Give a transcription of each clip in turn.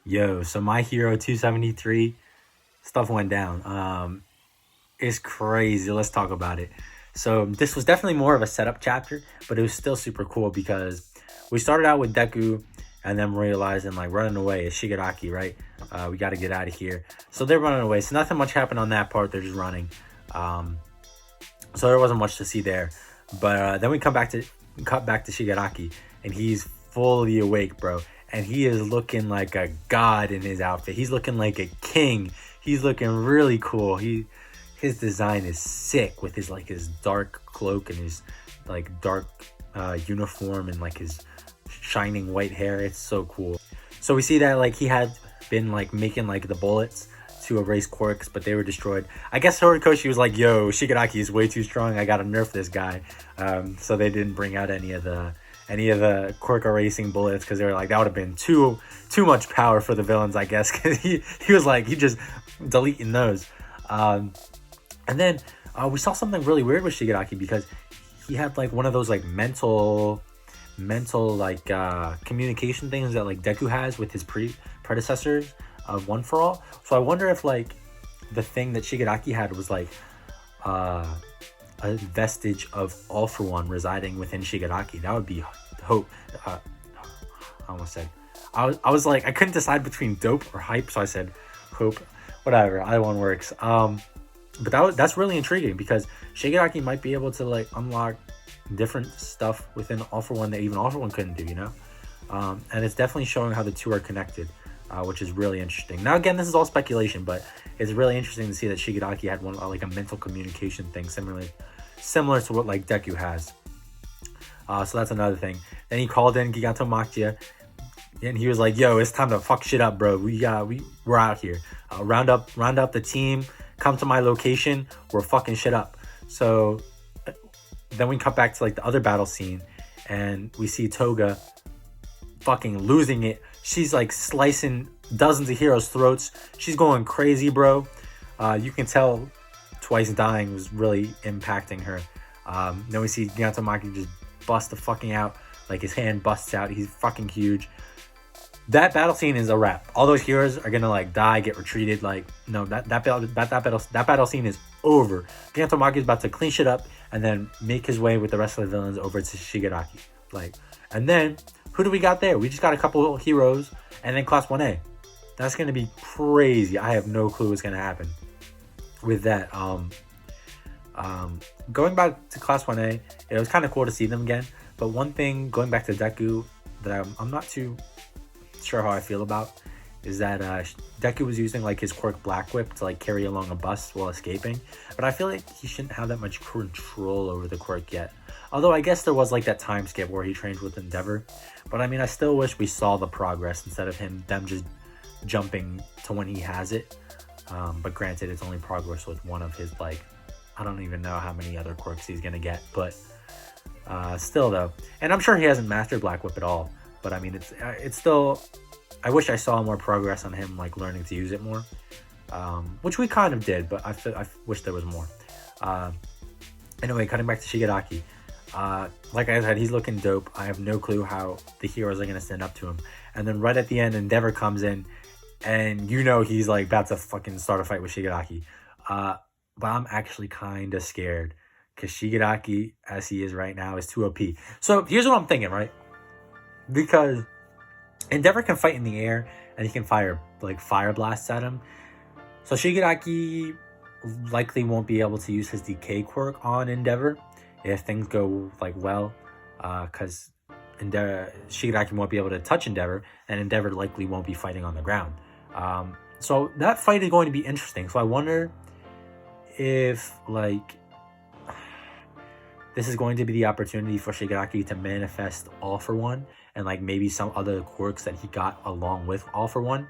Yo, so My Hero 273 stuff went down. It's crazy. Let's talk about it. So this was definitely more of a setup chapter, but it was still super cool because we started out with Deku and then realizing like running away is Shigaraki, right? We got to get out of here. So they're running away. So nothing much happened on that part. They're just running. Um, so there wasn't much to see there. But then we cut back to Shigaraki, and he's fully awake, bro. And he is looking like a god in his outfit. He's looking like a king. He's looking really cool. His design is sick with his dark cloak and his like dark uniform and like his shining white hair. It's so cool. So we see that like he had been like making like the bullets to erase quirks, but they were destroyed. I guess Horikoshi was like, "Yo, Shigaraki is way too strong. I gotta nerf this guy." So they didn't bring out any of the quirk erasing bullets because they were like that would have been too much power for the villains, I guess. Because he was like he just deleting those. And then we saw something really weird with Shigaraki because he had like one of those like mental like communication things that like Deku has with his predecessors of One For All. So I wonder if like the thing that Shigaraki had was like a vestige of All For One residing within Shigaraki. That would be hope. I almost said. I was like I couldn't decide between dope or hype, so I said hope. Whatever, either one works. But that's really intriguing because Shigaraki might be able to like unlock different stuff within All For One that even All For One couldn't do, you know? And it's definitely showing how the two are connected, which is really interesting. Now, again, this is all speculation, but it's really interesting to see that Shigaraki had one like a mental communication thing similar to what like Deku has. So that's another thing. Then he called in Giganto Maktia, and he was like, "Yo, it's time to fuck shit up, bro. We're out here. Round up the team. Come to my location. We're fucking shit up." So then we cut back to like the other battle scene, and we see Toga fucking losing it. She's like slicing dozens of heroes' throats. She's going crazy, bro. You can tell Twice dying was really impacting her. Then we see Giganto Maki just bust the fucking out. Like his hand busts out. He's fucking huge. That battle scene is a wrap. All those heroes are gonna like die, get retreated. Like no, that battle scene is over. Giganto Maki is about to clean shit up and then make his way with the rest of the villains over to Shigaraki. Like, and then who do we got there? We just got a couple heroes and then Class 1A. That's gonna be crazy. I have no clue what's gonna happen with that. Going back to Class 1A, it was kind of cool to see them again. But one thing going back to Deku that I'm not too sure how I feel about is that Deku was using like his quirk Black Whip to like carry along a bus while escaping, but I feel like he shouldn't have that much control over the quirk yet. Although I guess there was like that time skip where he trained with Endeavor, but I mean I still wish we saw the progress instead of them just jumping to when he has it. But granted, it's only progress with one of his like I don't even know how many other quirks he's gonna get, but still though, and I'm sure he hasn't mastered Black Whip at all. But I mean, it's still. I wish I saw more progress on him, like learning to use it more, which we kind of did. But I wish there was more. Anyway, cutting back to Shigaraki. Like I said, he's looking dope. I have no clue how the heroes are gonna stand up to him. And then right at the end, Endeavor comes in, and you know he's like about to fucking start a fight with Shigaraki. But I'm actually kind of scared because Shigaraki, as he is right now, is too OP. So here's what I'm thinking, right? Because Endeavor can fight in the air and he can fire like fire blasts at him. So Shigaraki likely won't be able to use his decay quirk on Endeavor if things go like well, because Shigaraki won't be able to touch Endeavor, and Endeavor likely won't be fighting on the ground. So that fight is going to be interesting. So I wonder if like this is going to be the opportunity for Shigaraki to manifest All For One and like maybe some other quirks that he got along with All For One.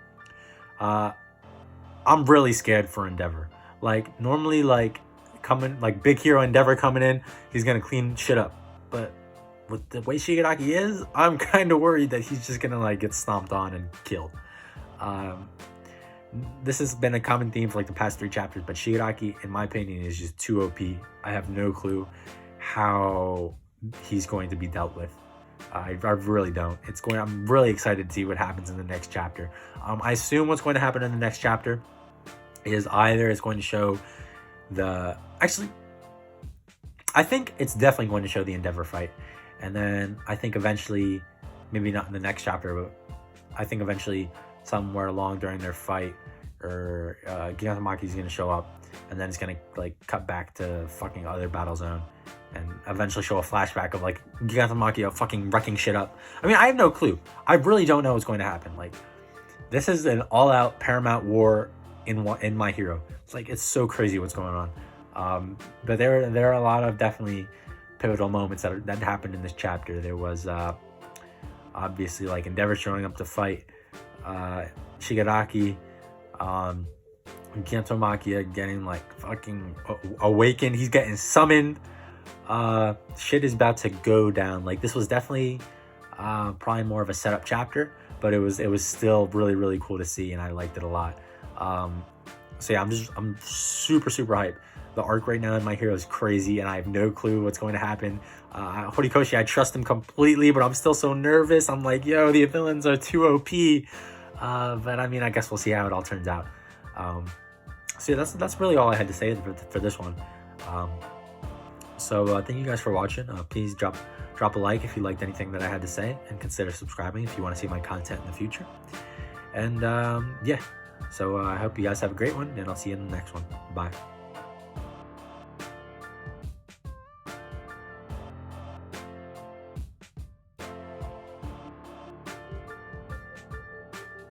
I'm really scared for Endeavor. Like normally like coming like big hero Endeavor coming in, he's gonna clean shit up. But with the way Shigaraki is, I'm kind of worried that he's just gonna like get stomped on and killed. This has been a common theme for like the past 3 chapters, but Shigaraki, in my opinion, is just too OP. I have no clue how he's going to be dealt with. I really don't. I'm really excited to see what happens in the next chapter. I assume what's going to happen in the next chapter is either it's going to show actually, I think it's definitely going to show the Endeavor fight. And then I think eventually, maybe not in the next chapter, but I think eventually somewhere along during their fight, or Gigantomachia is going to show up, and then it's going to like cut back to fucking other Battle Zone, and eventually show a flashback of like Gigantomachia fucking wrecking shit up. I mean, I have no clue. I really don't know what's going to happen. Like, this is an all-out Paramount war in My Hero. It's like, it's so crazy what's going on. But there are a lot of definitely pivotal moments that happened in this chapter. There was obviously like Endeavor showing up to fight Shigaraki, Gigantomachia getting like fucking awakened. He's getting summoned. Shit is about to go down. Like, this was definitely probably more of a setup chapter, but it was still really, really cool to see, and I liked it a lot. So yeah, I'm super hyped. The arc right now in My Hero is crazy, and I have no clue what's going to happen. Horikoshi, I trust him completely, but I'm still so nervous. I'm like, yo, the villains are too OP. But I mean, I guess we'll see how it all turns out. So yeah, that's really all I had to say for this one. So thank you guys for watching. Please drop a like if you liked anything that I had to say, and consider subscribing if you want to see my content in the future. And yeah, so I hope you guys have a great one, and I'll see you in the next one. Bye.